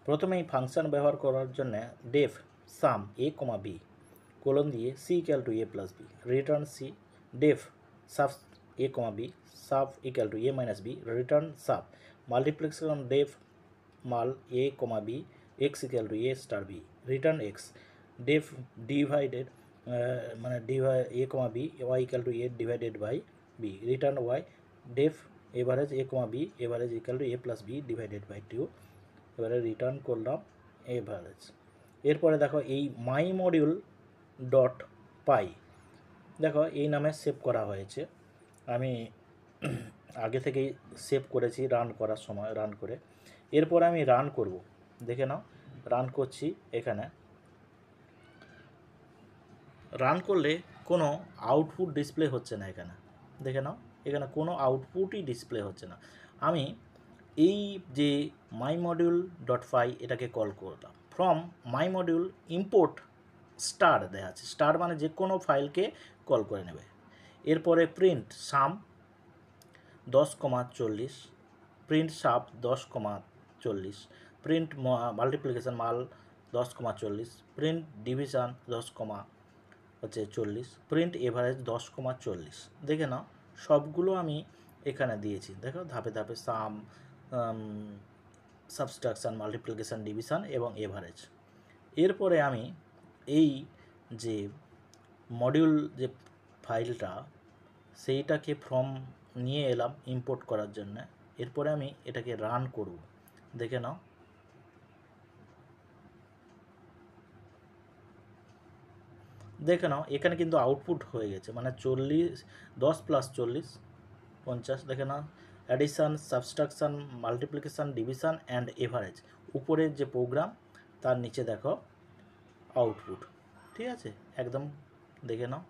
প্রথমেই ফাংশন ব্যবহার করার জন্য def sum a comma b colon দিয়ে c equal to a plus b return c def sub a comma b sub equal to a minus b return sub multiplication def mul a comma b x equal to a star b return x def divided মানে a comma b y equal to a divided by b return y def average a comma b average equal to a plus B divided by 2 এবারে return করলাম average. এরপরে দেখো এই মাই module dot পাই দেখো এই নামে save করা হয়েছে, আমি আগে থেকেই সেভ করেছি রান করার সময় রান করে। এরপরে আমি রান করব, দেখে নাও রান করছি। এখানে রান করলে কোনো আউটপুট ডিসপ্লে হচ্ছে না, এখানে দেখে নাও এখানে কোনো আউটপুটই ডিসপ্লে হচ্ছে না। আমি এই যে মাই মডিউল ডট পাই এটাকে কল করলাম, from my module import star দেখাচ্ছে, স্টার মানে যে কোনো ফাইলকে কল করে নেবে। এরপরে প্রিন্ট সাম 10,40 প্রিন্ট সাব 10,40 প্রিন্ট মাল্টিপ্লিকেশন মাল 10,40 প্রিন্ট ডিভিশন 10,40 প্রিন্ট এভারেজ 10,40। দেখে নাও সবগুলো আমি এখানে দিয়েছি, দেখো ধাপে ধাপে সাম, সাবস্ট্রাকশান, মাল্টিপ্লিকেশান, ডিভিশন এবং এভারেজ। এরপরে আমি এই যে মডিউল যে ফাইলটা সেইটাকে ফ্রম নিয়ে এলাম ইম্পোর্ট করার জন্য। এরপরে আমি এটাকে রান করব, দেখে নাও এখানে কিন্তু আউটপুট হয়ে গেছে, মানে 10 + 40 50। দেখে নাও addition, subtraction, multiplication, division and average, উপরের যে প্রোগ্রাম তার নিচে দেখো আউটপুট, ঠিক আছে একদম দেখে নাও।